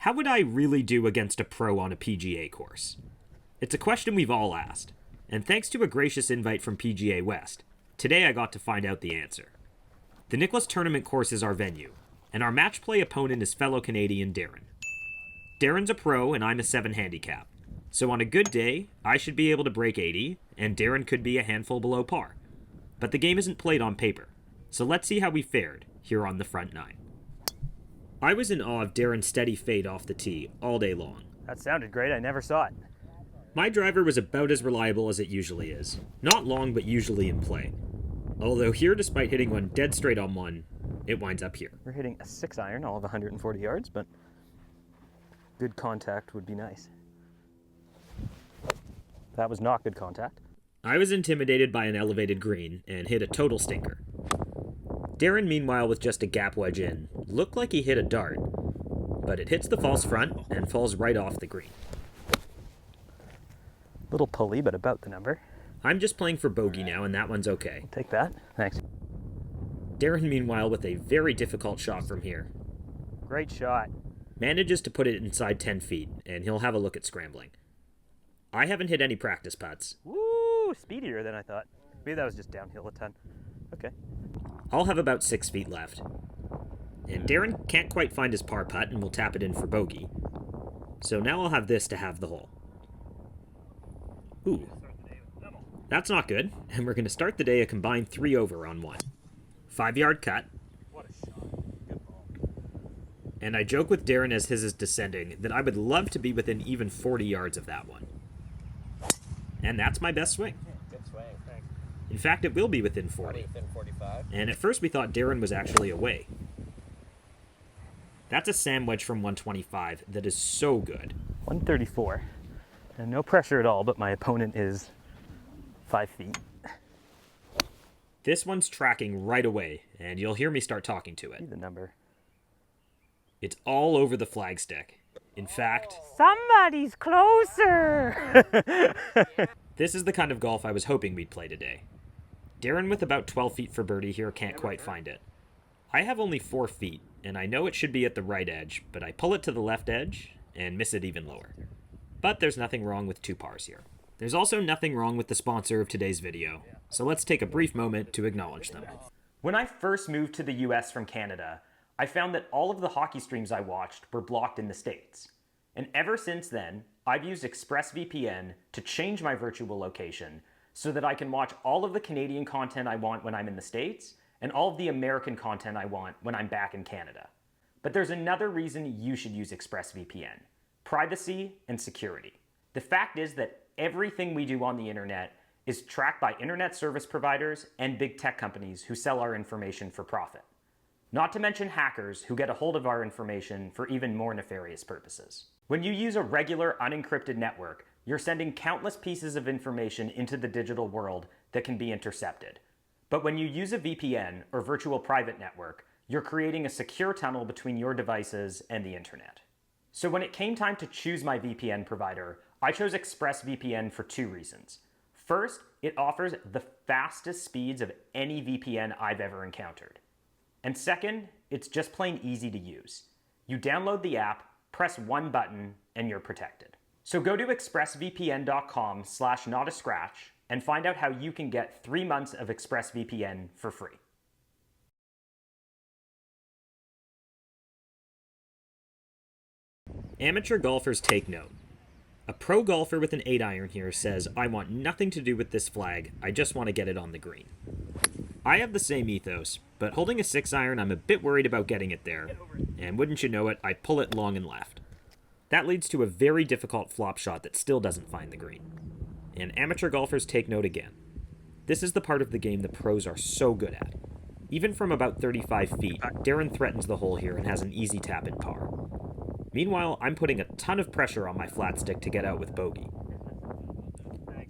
How would I really do against a pro on a PGA course? It's a question we've all asked, and thanks to a gracious invite from PGA West, today I got to find out the answer. The Nicklaus Tournament Course is our venue, and our match play opponent is fellow Canadian Darren. Darren's a pro and I'm a 7 handicap, so on a good day, I should be able to break 80, and Darren could be a handful below par. But the game isn't played on paper, so let's see how we fared here on the front nine. I was in awe of Darren's steady fade off the tee all day long. That sounded great, I never saw it. My driver was about as reliable as it usually is. Not long, but usually in play. Although here, despite hitting one dead straight on one, it winds up here. We're hitting a 6-iron, all of 140 yards, but good contact would be nice. That was not good contact. I was intimidated by an elevated green and hit a total stinker. Darren, meanwhile, with just a gap wedge in, looked like he hit a dart, but it hits the false front and falls right off the green. Little pulley, but about the number. I'm just playing for bogey now, and that one's okay. Take that. Thanks. Darren, meanwhile, with a very difficult shot from here. Great shot. Manages to put it inside 10 feet, and he'll have a look at scrambling. I haven't hit any practice putts. Woo! Speedier than I thought. Maybe that was just downhill a ton. Okay. I'll have about 6 feet left. And Darren can't quite find his par putt and will tap it in for bogey. So now I'll have this to have the hole. Ooh. That's not good, and we're going to start the day a combined 3 over on one. 5-yard cut. What a shot. Good ball. And I joke with Darren as his is descending that I would love to be within even 40 yards of that one. And that's my best swing. Good swing, thanks. In fact, it will be within 40. Within 45. And at first we thought Darren was actually away. That's a sand wedge from 125 that is so good. 134. And no pressure at all, but my opponent is 5 feet. This one's tracking right away, and you'll hear me start talking to it. See the number. It's all over the flagstick. In fact, Somebody's closer! this is the kind of golf I was hoping we'd play today. Darren with about 12 feet for birdie here can't quite find it. I have only 4 feet, and I know it should be at the right edge, but I pull it to the left edge and miss it even lower. But there's nothing wrong with 2 pars here. There's also nothing wrong with the sponsor of today's video, so let's take a brief moment to acknowledge them. When I first moved to the US from Canada, I found that all of the hockey streams I watched were blocked in the States. And ever since then, I've used ExpressVPN to change my virtual location so that I can watch all of the Canadian content I want when I'm in the States and all of the American content I want when I'm back in Canada. But there's another reason you should use ExpressVPN: privacy and security. The fact is that everything we do on the internet is tracked by internet service providers and big tech companies who sell our information for profit. Not to mention hackers who get a hold of our information for even more nefarious purposes. When you use a regular unencrypted network, you're sending countless pieces of information into the digital world that can be intercepted. But when you use a VPN or virtual private network, you're creating a secure tunnel between your devices and the internet. So when it came time to choose my VPN provider, I chose ExpressVPN for 2 reasons. First, it offers the fastest speeds of any VPN I've ever encountered. And second, it's just plain easy to use. You download the app, press one button, and you're protected. So go to expressvpn.com/notascratch and find out how you can get 3 months of ExpressVPN for free. Amateur golfers take note. A pro golfer with an 8-iron here says, I want nothing to do with this flag, I just want to get it on the green. I have the same ethos, but holding a 6-iron, I'm a bit worried about getting it there, and wouldn't you know it, I pull it long and left. That leads to a very difficult flop shot that still doesn't find the green. And amateur golfers take note again. This is the part of the game the pros are so good at. Even from about 35 feet, Darren threatens the hole here and has an easy tap in par. Meanwhile, I'm putting a ton of pressure on my flat stick to get out with bogey.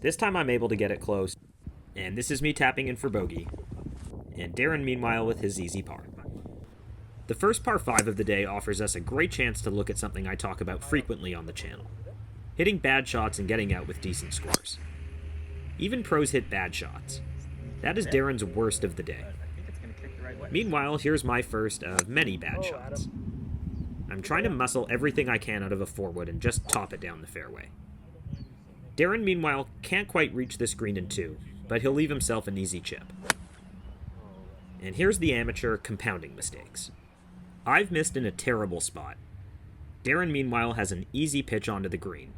This time I'm able to get it close, and this is me tapping in for bogey, and Darren meanwhile with his easy par. The first par 5 of the day offers us a great chance to look at something I talk about frequently on the channel: hitting bad shots and getting out with decent scores. Even pros hit bad shots. That is Darren's worst of the day. Meanwhile, here's my first of many bad shots. I'm trying to muscle everything I can out of a 4-wood and just top it down the fairway. Darren, meanwhile, can't quite reach this green in 2, but he'll leave himself an easy chip. And here's the amateur compounding mistakes. I've missed in a terrible spot. Darren, meanwhile, has an easy pitch onto the green.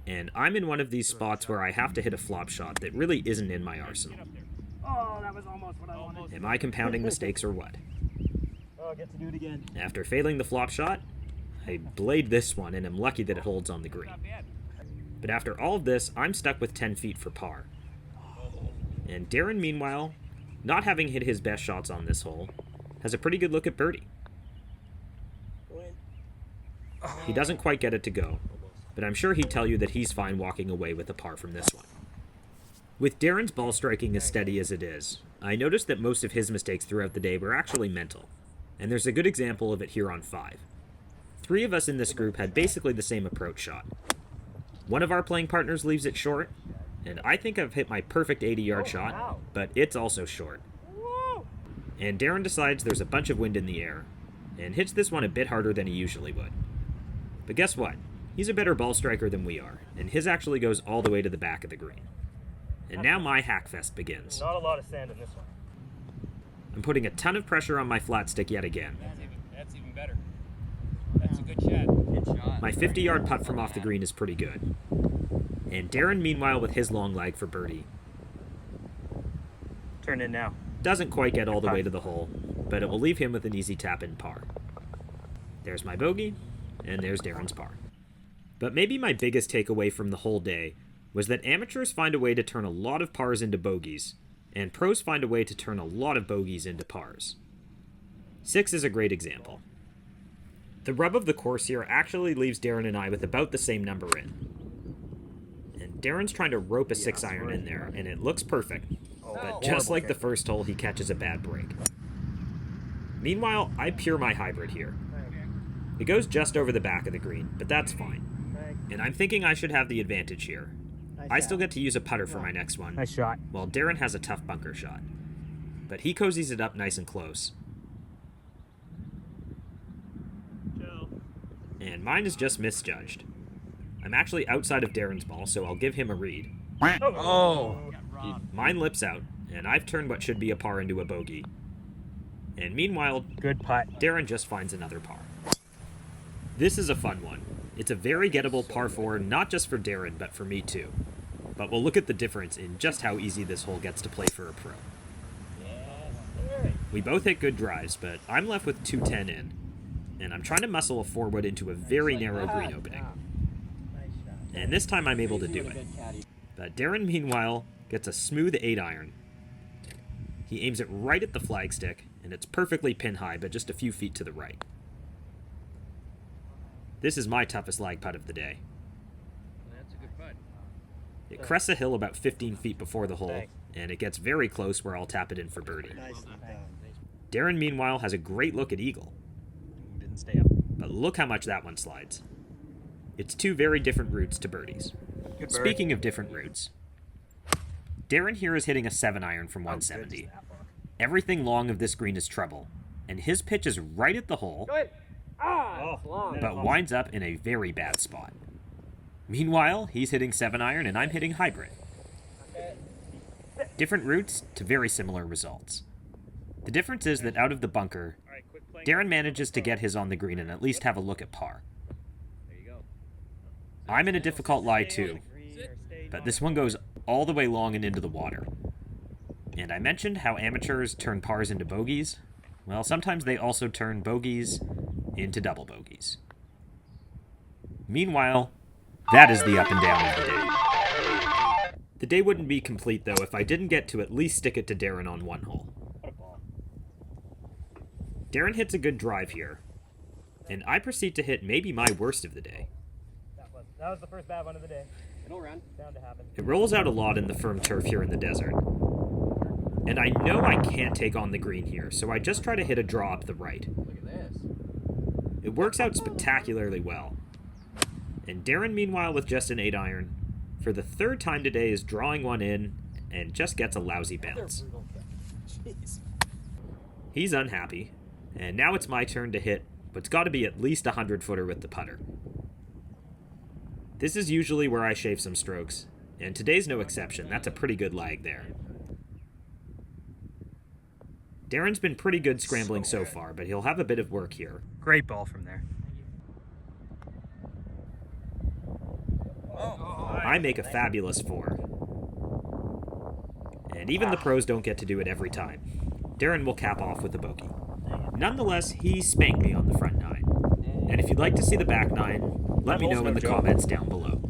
And I'm in one of these spots where I have to hit a flop shot that really isn't in my arsenal. Oh, that was almost what I wanted. Am I compounding mistakes or what? Oh, I get to do it again. After failing the flop shot, I blade this one and am lucky that it holds on the green. But after all of this, I'm stuck with 10 feet for par. And Darren, meanwhile, not having hit his best shots on this hole, has a pretty good look at birdie. He doesn't quite get it to go, but I'm sure he'd tell you that he's fine walking away with a par from this one. With Darren's ball striking as steady as it is, I noticed that most of his mistakes throughout the day were actually mental, and there's a good example of it here on 5. 3 of us in this group had basically the same approach shot. One of our playing partners leaves it short, and I think I've hit my perfect 80-yard shot, but it's also short. And Darren decides there's a bunch of wind in the air, and hits this one a bit harder than he usually would. But guess what? He's a better ball striker than we are, and his actually goes all the way to the back of the green. And now my hackfest begins. Not a lot of sand in this one. I'm putting a ton of pressure on my flat stick yet again. That's even better. That's a good shot. Good shot. My 50-yard putt from off the green is pretty good. And Darren, meanwhile, with his long leg for birdie, Turn in now. doesn't quite get all the way to the hole, but it will leave him with an easy tap-in par. There's my bogey, and there's Darren's par. But maybe my biggest takeaway from the whole day was that amateurs find a way to turn a lot of pars into bogeys, and pros find a way to turn a lot of bogeys into pars. 6 is a great example. The rub of the course here actually leaves Darren and I with about the same number in. And Darren's trying to rope a 6-iron in there, and it looks perfect. But just like the first hole, he catches a bad break. Meanwhile, I pure my hybrid here. It goes just over the back of the green, but that's fine. And I'm thinking I should have the advantage here. I still get to use a putter for my next one, Nice shot. while Darren has a tough bunker shot. But he cozies it up nice and close. And mine is just misjudged. I'm actually outside of Darren's ball, so I'll give him a read. Oh. Mine lips out, and I've turned what should be a par into a bogey. And meanwhile, Good putt. Darren just finds another par. This is a fun one. It's a very gettable par 4, not just for Darren, but for me too. But we'll look at the difference in just how easy this hole gets to play for a pro. We both hit good drives, but I'm left with 210 in, and I'm trying to muscle a 4-wood into a very narrow green opening. And this time I'm able to do it. But Darren, meanwhile, gets a smooth 8-iron. He aims it right at the flagstick, and it's perfectly pin high, but just a few feet to the right. This is my toughest lag putt of the day. That's a good putt. It crests a hill about 15 feet before the hole, and it gets very close where I'll tap it in for birdie. Darren, meanwhile, has a great look at eagle. Didn't stay up. But look how much that one slides. It's 2 very different routes to birdies. Speaking of different routes, Darren here is hitting a 7-iron from 170. Everything long of this green is trouble, and his pitch is right at the hole, but winds up in a very bad spot. Meanwhile, he's hitting 7-iron and I'm hitting hybrid. Different routes to very similar results. The difference is that out of the bunker, Darren manages to get his on the green and at least have a look at par. I'm in a difficult lie too, but this one goes all the way long and into the water. And I mentioned how amateurs turn pars into bogeys. Well, sometimes they also turn bogeys into double bogeys. Meanwhile, that is the up and down of the day. The day wouldn't be complete, though, if I didn't get to at least stick it to Darren on one hole. Darren hits a good drive here, and I proceed to hit maybe my worst of the day. That was the first bad one of the day. It'll run. Bound to happen. It rolls out a lot in the firm turf here in the desert. And I know I can't take on the green here, so I just try to hit a draw up the right. Look at this. It works out spectacularly well. And Darren, meanwhile, with just an 8-iron, for the 3rd time today is drawing one in and just gets a lousy bounce. Jeez. He's unhappy, and now it's my turn to hit but it's got to be at least a 100-footer with the putter. This is usually where I shave some strokes, and today's no exception. That's a pretty good lag there. Darren's been pretty good scrambling so far, but he'll have a bit of work here. Great ball from there. I make a fabulous 4. And even the pros don't get to do it every time. Darren will cap off with a bogey. Nonetheless, he spanked me on the front 9. And if you'd like to see the back 9, let me know in the comments down below.